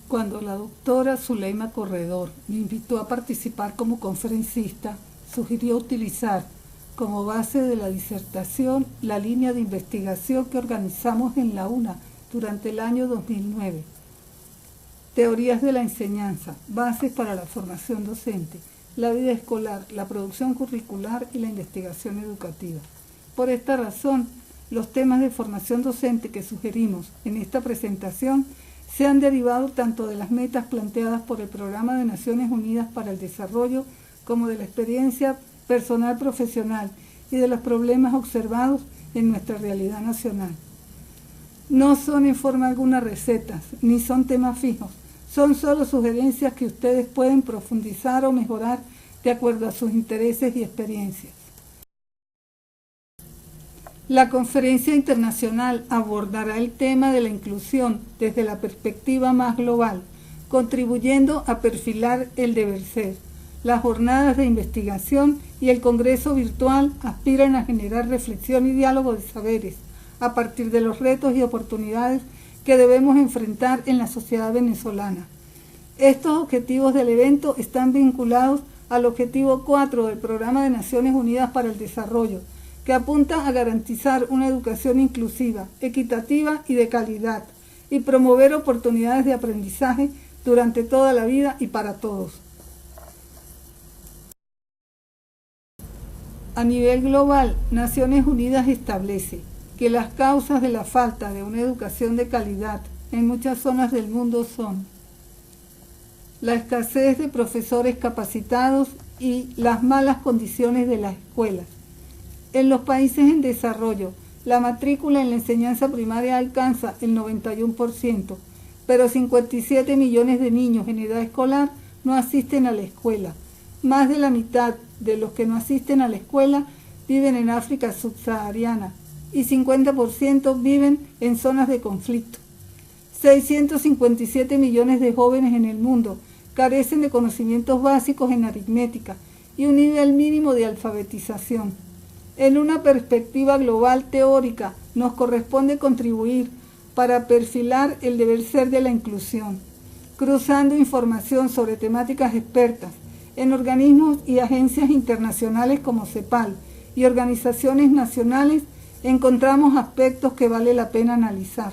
Cuando la doctora Zuleima Corredor me invitó a participar como conferencista, sugirió utilizar como base de la disertación la línea de investigación que organizamos en la UNA durante el año 2009. Teorías de la enseñanza, bases para la formación docente, la vida escolar, la producción curricular y la investigación educativa. Por esta razón, los temas de formación docente que sugerimos en esta presentación se han derivado tanto de las metas planteadas por el Programa de Naciones Unidas para el Desarrollo como de la experiencia personal profesional y de los problemas observados en nuestra realidad nacional. No son en forma alguna recetas, ni son temas fijos, son solo sugerencias que ustedes pueden profundizar o mejorar de acuerdo a sus intereses y experiencias. La conferencia internacional abordará el tema de la inclusión desde la perspectiva más global, contribuyendo a perfilar el deber ser. Las jornadas de investigación y el congreso virtual aspiran a generar reflexión y diálogo de saberes a partir de los retos y oportunidades que debemos enfrentar en la sociedad venezolana. Estos objetivos del evento están vinculados al objetivo 4 del Programa de Naciones Unidas para el Desarrollo, que apunta a garantizar una educación inclusiva, equitativa y de calidad, y promover oportunidades de aprendizaje durante toda la vida y para todos. A nivel global, Naciones Unidas establece que las causas de la falta de una educación de calidad en muchas zonas del mundo son la escasez de profesores capacitados y las malas condiciones de las escuelas. En los países en desarrollo, la matrícula en la enseñanza primaria alcanza el 91%, pero 57 millones de niños en edad escolar no asisten a la escuela. Más de la mitad de los que no asisten a la escuela viven en África subsahariana y 50% viven en zonas de conflicto. 657 millones de jóvenes en el mundo carecen de conocimientos básicos en aritmética y un nivel mínimo de alfabetización. En una perspectiva global teórica, nos corresponde contribuir para perfilar el deber ser de la inclusión, cruzando información sobre temáticas expertas en organismos y agencias internacionales como CEPAL y organizaciones nacionales. Encontramos aspectos que vale la pena analizar.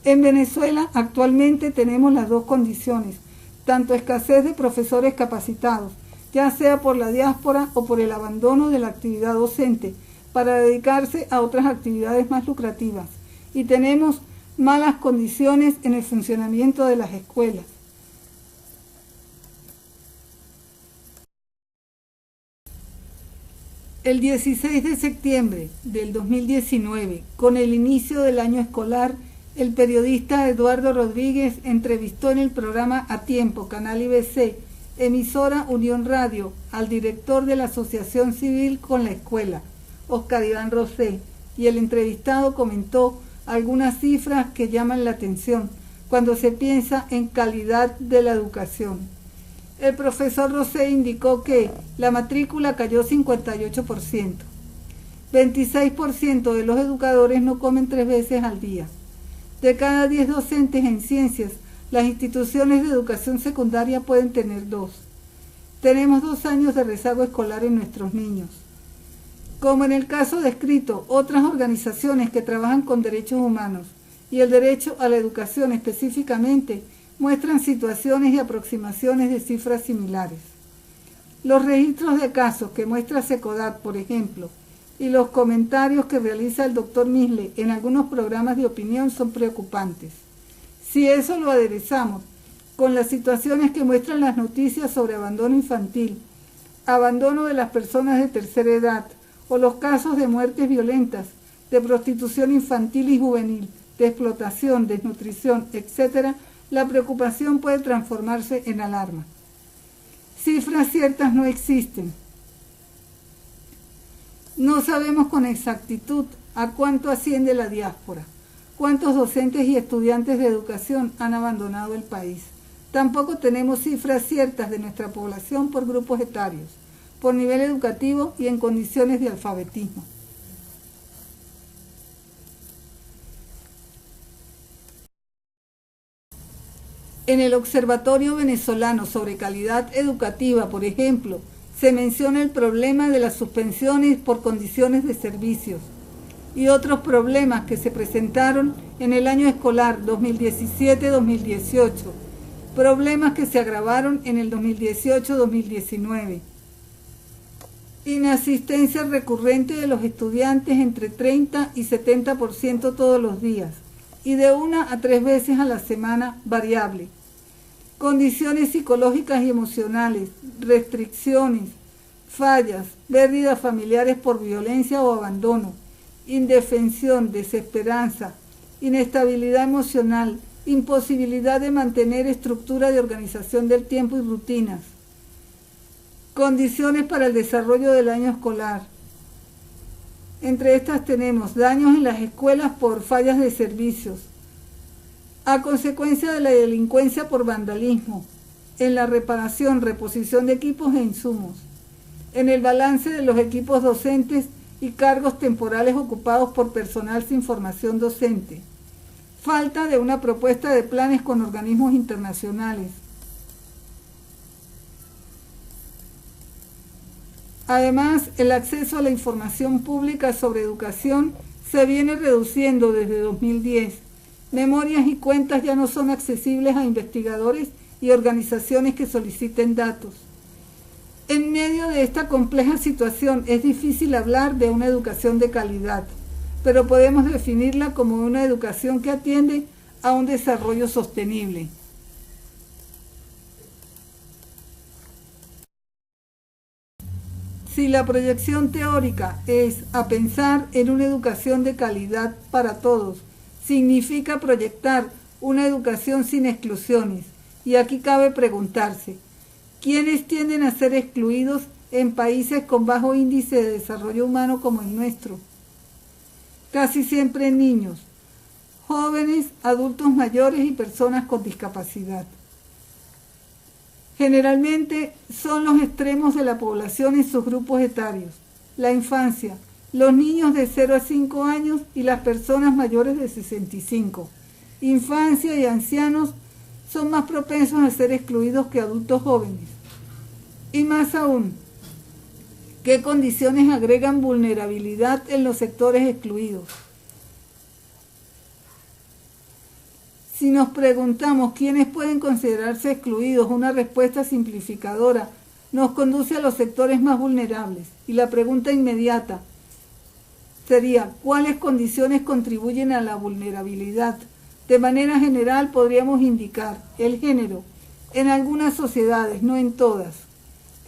En Venezuela actualmente tenemos las dos condiciones, tanto escasez de profesores capacitados, ya sea por la diáspora o por el abandono de la actividad docente para dedicarse a otras actividades más lucrativas, y tenemos malas condiciones en el funcionamiento de las escuelas. El 16 de septiembre del 2019, con el inicio del año escolar, el periodista Eduardo Rodríguez entrevistó en el programa A Tiempo, Canal IBC, emisora Unión Radio, al director de la Asociación Civil con la Escuela, Oscar Iván Rosé, y el entrevistado comentó algunas cifras que llaman la atención cuando se piensa en calidad de la educación. El profesor Rosé indicó que la matrícula cayó 58%. 26% de los educadores no comen 3 veces al día. De cada 10 docentes en ciencias, las instituciones de educación secundaria pueden tener 2. Tenemos 2 años de rezago escolar en nuestros niños. Como en el caso descrito, otras organizaciones que trabajan con derechos humanos y el derecho a la educación específicamente, muestran situaciones y aproximaciones de cifras similares. Los registros de casos que muestra SECODAT, por ejemplo, y los comentarios que realiza el doctor Misle en algunos programas de opinión son preocupantes. Si eso lo aderezamos con las situaciones que muestran las noticias sobre abandono infantil, abandono de las personas de tercera edad, o los casos de muertes violentas, de prostitución infantil y juvenil, de explotación, desnutrición, etc., la preocupación puede transformarse en alarma. Cifras ciertas no existen. No sabemos con exactitud a cuánto asciende la diáspora, cuántos docentes y estudiantes de educación han abandonado el país. Tampoco tenemos cifras ciertas de nuestra población por grupos etarios, por nivel educativo y en condiciones de alfabetismo. En el Observatorio Venezolano sobre Calidad Educativa, por ejemplo, se menciona el problema de las suspensiones por condiciones de servicios y otros problemas que se presentaron en el año escolar 2017-2018, problemas que se agravaron en el 2018-2019. Inasistencia recurrente de los estudiantes entre 30 y 70% todos los días y de 1 a 3 veces a la semana variable. Condiciones psicológicas y emocionales, restricciones, fallas, pérdidas familiares por violencia o abandono, indefensión, desesperanza, inestabilidad emocional, imposibilidad de mantener estructura de organización del tiempo y rutinas. Condiciones para el desarrollo del año escolar. Entre estas tenemos daños en las escuelas por fallas de servicios, a consecuencia de la delincuencia por vandalismo, en la reparación, reposición de equipos e insumos, en el balance de los equipos docentes y cargos temporales ocupados por personal sin formación docente, falta de una propuesta de planes con organismos internacionales. Además, el acceso a la información pública sobre educación se viene reduciendo desde 2010. Memorias y cuentas ya no son accesibles a investigadores y organizaciones que soliciten datos. En medio de esta compleja situación es difícil hablar de una educación de calidad, pero podemos definirla como una educación que atiende a un desarrollo sostenible. Si la proyección teórica es a pensar en una educación de calidad para todos, significa proyectar una educación sin exclusiones. Y aquí cabe preguntarse, ¿quiénes tienden a ser excluidos en países con bajo índice de desarrollo humano como el nuestro? Casi siempre niños, jóvenes, adultos mayores y personas con discapacidad. Generalmente son los extremos de la población en sus grupos etarios, la infancia, los niños de 0 a 5 años y las personas mayores de 65. Infancia y ancianos son más propensos a ser excluidos que adultos jóvenes. Y más aún, ¿qué condiciones agregan vulnerabilidad en los sectores excluidos? Si nos preguntamos quiénes pueden considerarse excluidos, una respuesta simplificadora nos conduce a los sectores más vulnerables. Y la pregunta inmediata sería, ¿cuáles condiciones contribuyen a la vulnerabilidad? De manera general podríamos indicar el género, en algunas sociedades, no en todas,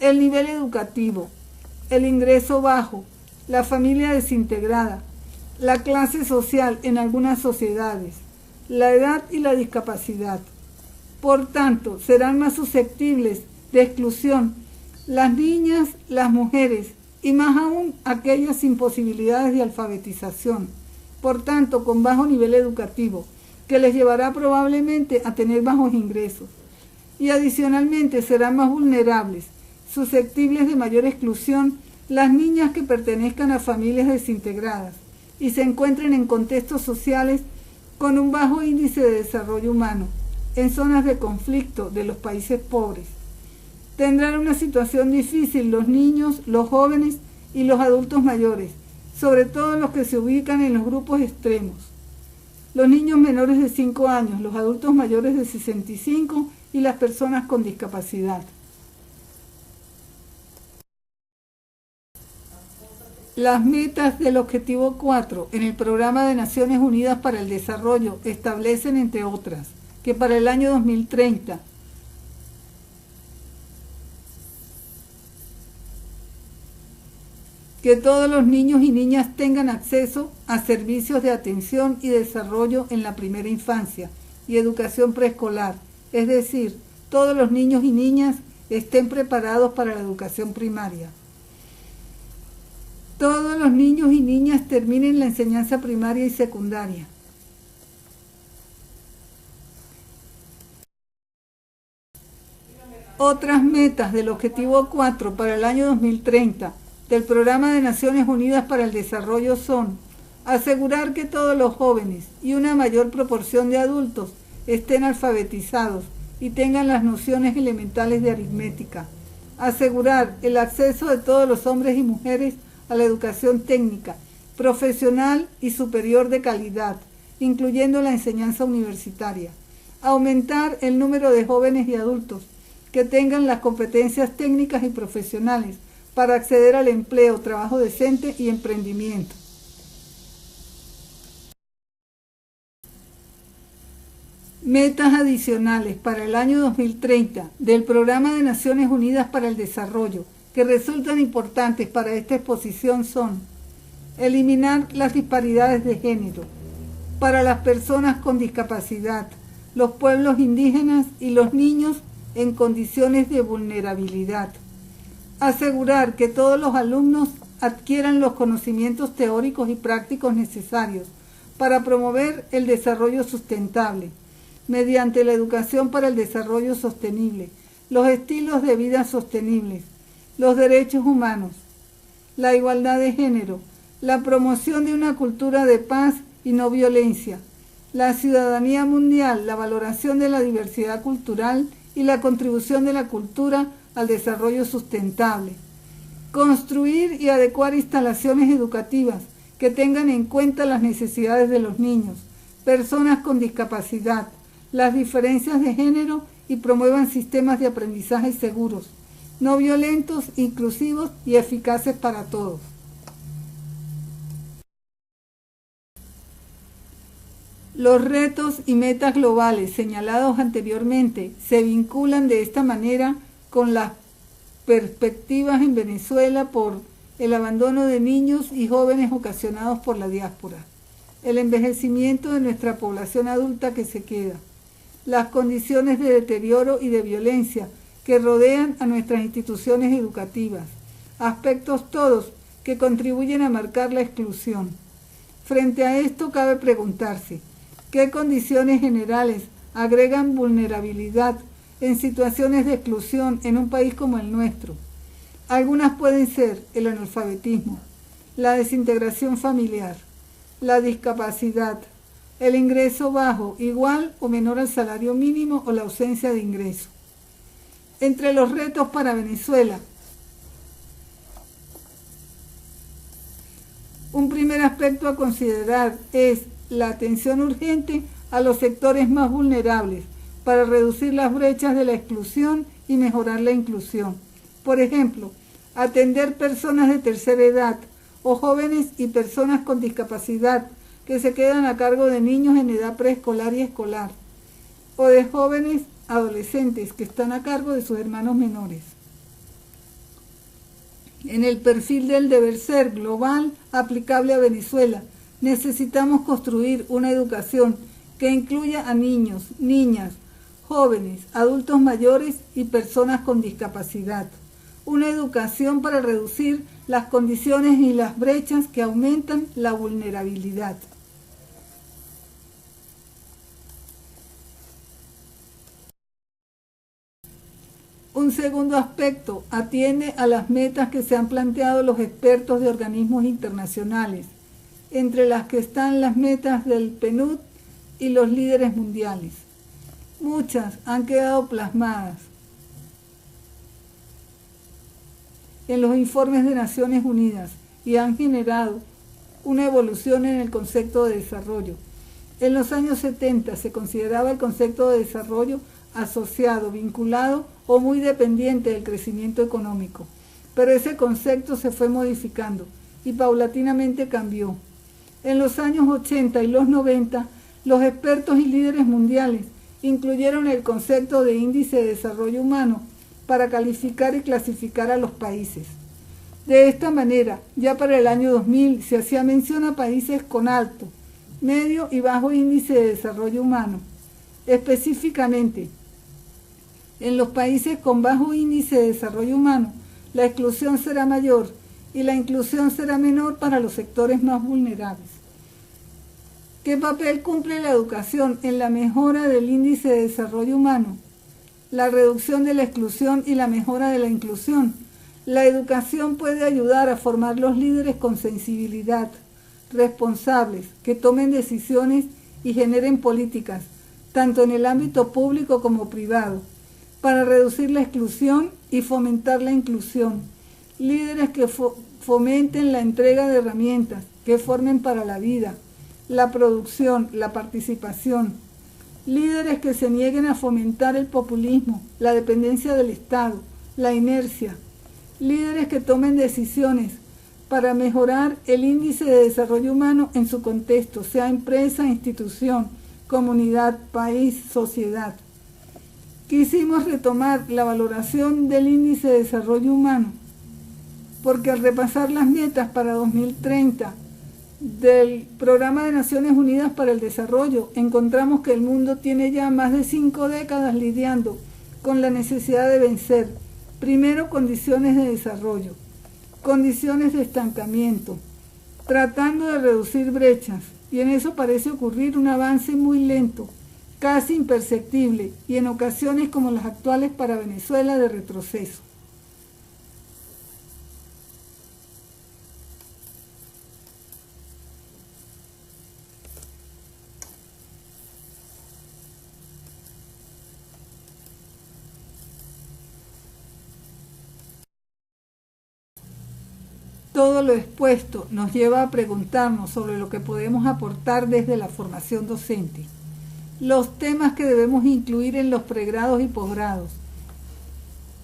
el nivel educativo, el ingreso bajo, la familia desintegrada, la clase social en algunas sociedades, la edad y la discapacidad. Por tanto, serán más susceptibles de exclusión las niñas, las mujeres y más aún aquellas sin posibilidades de alfabetización, por tanto con bajo nivel educativo, que les llevará probablemente a tener bajos ingresos. Y adicionalmente serán más vulnerables, susceptibles de mayor exclusión, las niñas que pertenezcan a familias desintegradas y se encuentren en contextos sociales con un bajo índice de desarrollo humano, en zonas de conflicto de los países pobres. Tendrán una situación difícil los niños, los jóvenes y los adultos mayores, sobre todo los que se ubican en los grupos extremos. Los niños menores de 5 años, los adultos mayores de 65 y las personas con discapacidad. Las metas del Objetivo 4 en el Programa de Naciones Unidas para el Desarrollo establecen, entre otras, que para el año 2030 que todos los niños y niñas tengan acceso a servicios de atención y desarrollo en la primera infancia y educación preescolar, es decir, todos los niños y niñas estén preparados para la educación primaria. Todos los niños y niñas terminen la enseñanza primaria y secundaria. Otras metas del Objetivo 4 para el año 2030 del Programa de Naciones Unidas para el Desarrollo son asegurar que todos los jóvenes y una mayor proporción de adultos estén alfabetizados y tengan las nociones elementales de aritmética. Asegurar el acceso de todos los hombres y mujeres a la educación técnica, profesional y superior de calidad, incluyendo la enseñanza universitaria. Aumentar el número de jóvenes y adultos que tengan las competencias técnicas y profesionales para acceder al empleo, trabajo decente y emprendimiento. Metas adicionales para el año 2030 del Programa de Naciones Unidas para el Desarrollo que resultan importantes para esta exposición son: eliminar las disparidades de género para las personas con discapacidad, los pueblos indígenas y los niños en condiciones de vulnerabilidad. Asegurar que todos los alumnos adquieran los conocimientos teóricos y prácticos necesarios para promover el desarrollo sustentable, mediante la educación para el desarrollo sostenible, los estilos de vida sostenibles, los derechos humanos, la igualdad de género, la promoción de una cultura de paz y no violencia, la ciudadanía mundial, la valoración de la diversidad cultural y la contribución de la cultura al desarrollo sustentable. Construir y adecuar instalaciones educativas que tengan en cuenta las necesidades de los niños, personas con discapacidad, las diferencias de género y promuevan sistemas de aprendizaje seguros, no violentos, inclusivos y eficaces para todos. Los retos y metas globales señalados anteriormente se vinculan de esta manera con las perspectivas en Venezuela por el abandono de niños y jóvenes ocasionados por la diáspora, el envejecimiento de nuestra población adulta que se queda, las condiciones de deterioro y de violencia que rodean a nuestras instituciones educativas, aspectos todos que contribuyen a marcar la exclusión. Frente a esto cabe preguntarse, ¿qué condiciones generales agregan vulnerabilidad en situaciones de exclusión en un país como el nuestro? Algunas pueden ser el analfabetismo, la desintegración familiar, la discapacidad, el ingreso bajo, igual o menor al salario mínimo o la ausencia de ingreso. Entre los retos para Venezuela, un primer aspecto a considerar es la atención urgente a los sectores más vulnerables para reducir las brechas de la exclusión y mejorar la inclusión. Por ejemplo, atender personas de tercera edad o jóvenes y personas con discapacidad que se quedan a cargo de niños en edad preescolar y escolar, o de jóvenes adolescentes que están a cargo de sus hermanos menores. En el perfil del deber ser global aplicable a Venezuela, necesitamos construir una educación que incluya a niños, niñas, jóvenes, adultos mayores y personas con discapacidad. Una educación para reducir las condiciones y las brechas que aumentan la vulnerabilidad. Un segundo aspecto atiende a las metas que se han planteado los expertos de organismos internacionales, entre las que están las metas del PNUD y los líderes mundiales. Muchas han quedado plasmadas en los informes de Naciones Unidas y han generado una evolución en el concepto de desarrollo. En los años 70 se consideraba el concepto de desarrollo asociado, vinculado o muy dependiente del crecimiento económico, pero ese concepto se fue modificando y paulatinamente cambió. En los años 80 y los 90, los expertos y líderes mundiales incluyeron el concepto de índice de desarrollo humano para calificar y clasificar a los países. De esta manera, ya para el año 2000 se hacía mención a países con alto, medio y bajo índice de desarrollo humano. Específicamente, en los países con bajo índice de desarrollo humano, la exclusión será mayor y la inclusión será menor para los sectores más vulnerables. ¿Qué papel cumple la educación en la mejora del índice de desarrollo humano? La reducción de la exclusión y la mejora de la inclusión. La educación puede ayudar a formar los líderes con sensibilidad, responsables, que tomen decisiones y generen políticas tanto en el ámbito público como privado, para reducir la exclusión y fomentar la inclusión. Líderes que fomenten la entrega de herramientas que formen para la vida, la producción, la participación. Líderes que se nieguen a fomentar el populismo, la dependencia del Estado, la inercia. Líderes que tomen decisiones para mejorar el índice de desarrollo humano en su contexto, sea empresa, institución, comunidad, país, sociedad. Quisimos retomar la valoración del índice de desarrollo humano, porque al repasar las metas para 2030 del Programa de Naciones Unidas para el Desarrollo, encontramos que el mundo tiene ya más de 5 décadas lidiando con la necesidad de vencer, primero, condiciones de desarrollo, condiciones de estancamiento, tratando de reducir brechas, y en eso parece ocurrir un avance muy lento, casi imperceptible, y en ocasiones como las actuales para Venezuela de retroceso. Todo lo expuesto nos lleva a preguntarnos sobre lo que podemos aportar desde la formación docente, los temas que debemos incluir en los pregrados y posgrados.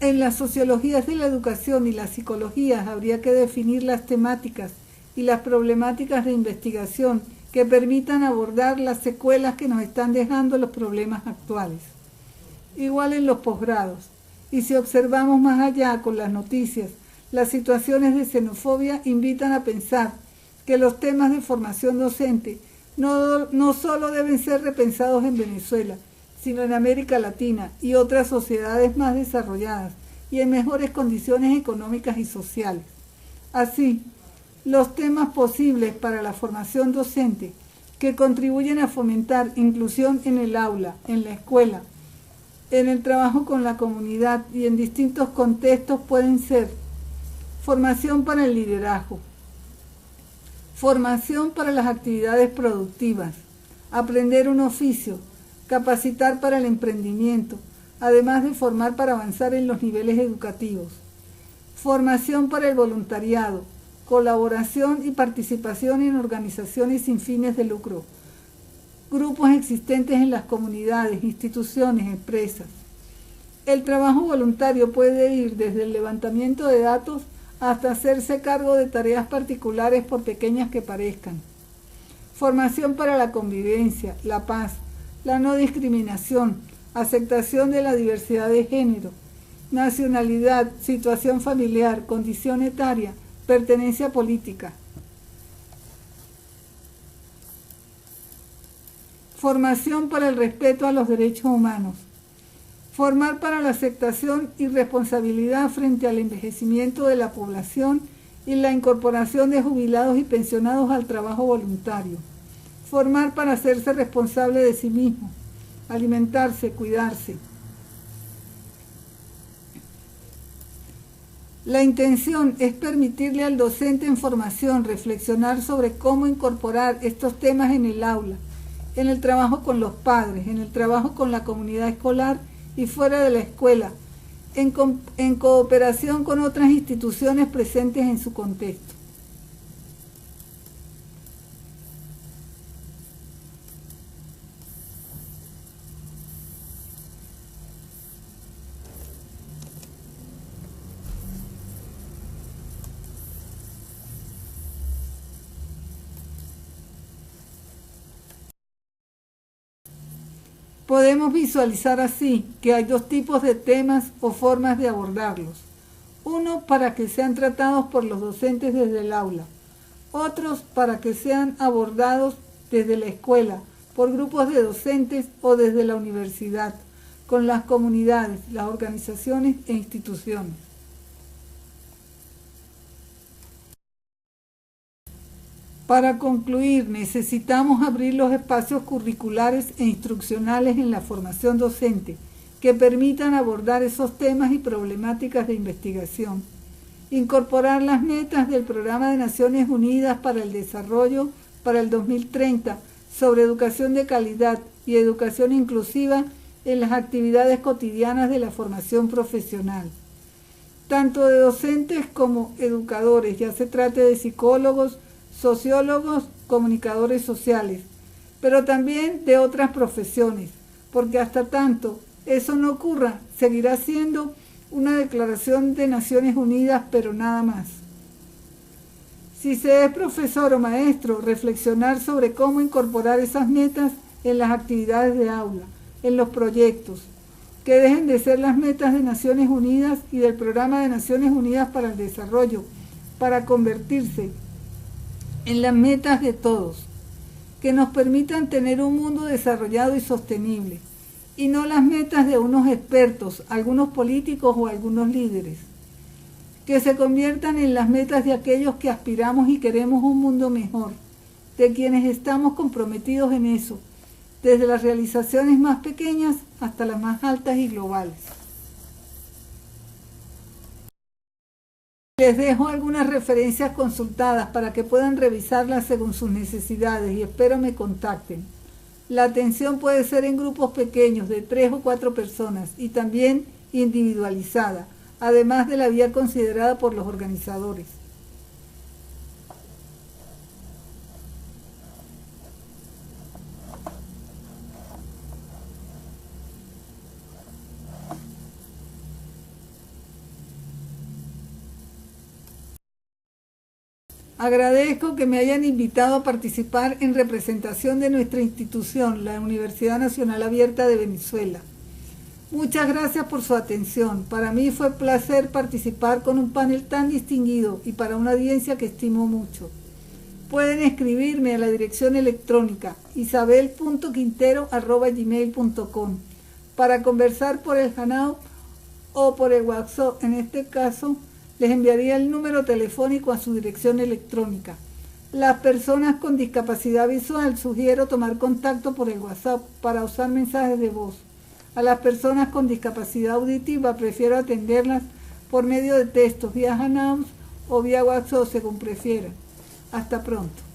En las sociologías de la educación y las psicologías habría que definir las temáticas y las problemáticas de investigación que permitan abordar las secuelas que nos están dejando los problemas actuales. Igual en los posgrados, y si observamos más allá con las noticias, las situaciones de xenofobia invitan a pensar que los temas de formación docente no solo deben ser repensados en Venezuela, sino en América Latina y otras sociedades más desarrolladas y en mejores condiciones económicas y sociales. Así, los temas posibles para la formación docente que contribuyen a fomentar inclusión en el aula, en la escuela, en el trabajo con la comunidad y en distintos contextos pueden ser: formación para el liderazgo, formación para las actividades productivas, aprender un oficio, capacitar para el emprendimiento, además de formar para avanzar en los niveles educativos, formación para el voluntariado, colaboración y participación en organizaciones sin fines de lucro, grupos existentes en las comunidades, instituciones, empresas. El trabajo voluntario puede ir desde el levantamiento de datos hasta hacerse cargo de tareas particulares por pequeñas que parezcan. Formación para la convivencia, la paz, la no discriminación, aceptación de la diversidad de género, nacionalidad, situación familiar, condición etaria, pertenencia política. Formación para el respeto a los derechos humanos. Formar para la aceptación y responsabilidad frente al envejecimiento de la población y la incorporación de jubilados y pensionados al trabajo voluntario. Formar para hacerse responsable de sí mismo, alimentarse, cuidarse. La intención es permitirle al docente en formación reflexionar sobre cómo incorporar estos temas en el aula, en el trabajo con los padres, en el trabajo con la comunidad escolar y fuera de la escuela, en cooperación con otras instituciones presentes en su contexto. Podemos visualizar así que hay dos tipos de temas o formas de abordarlos. Uno para que sean tratados por los docentes desde el aula, otros para que sean abordados desde la escuela, por grupos de docentes o desde la universidad, con las comunidades, las organizaciones e instituciones. Para concluir, necesitamos abrir los espacios curriculares e instruccionales en la formación docente que permitan abordar esos temas y problemáticas de investigación. Incorporar las metas del Programa de Naciones Unidas para el Desarrollo para el 2030 sobre educación de calidad y educación inclusiva en las actividades cotidianas de la formación profesional, tanto de docentes como educadores, ya se trate de psicólogos, sociólogos, comunicadores sociales, pero también de otras profesiones, porque hasta tanto eso no ocurra, seguirá siendo una declaración de Naciones Unidas, pero nada más. Si se es profesor o maestro, reflexionar sobre cómo incorporar esas metas en las actividades de aula, en los proyectos, que dejen de ser las metas de Naciones Unidas y del Programa de Naciones Unidas para el Desarrollo, para convertirse en las metas de todos, que nos permitan tener un mundo desarrollado y sostenible, y no las metas de unos expertos, algunos políticos o algunos líderes, que se conviertan en las metas de aquellos que aspiramos y queremos un mundo mejor, de quienes estamos comprometidos en eso, desde las realizaciones más pequeñas hasta las más altas y globales. Les dejo algunas referencias consultadas para que puedan revisarlas según sus necesidades y espero me contacten. La atención puede ser en grupos pequeños de 3 o 4 personas y también individualizada, además de la vía considerada por los organizadores. Agradezco que me hayan invitado a participar en representación de nuestra institución, la Universidad Nacional Abierta de Venezuela. Muchas gracias por su atención. Para mí fue un placer participar con un panel tan distinguido y para una audiencia que estimo mucho. Pueden escribirme a la dirección electrónica isabel.quintero@gmail.com para conversar por el Hangout o por el WhatsApp. En este caso, les enviaría el número telefónico a su dirección electrónica. Las personas con discapacidad visual sugiero tomar contacto por el WhatsApp para usar mensajes de voz. A las personas con discapacidad auditiva prefiero atenderlas por medio de textos, vía Hangouts o vía WhatsApp según prefieran. Hasta pronto.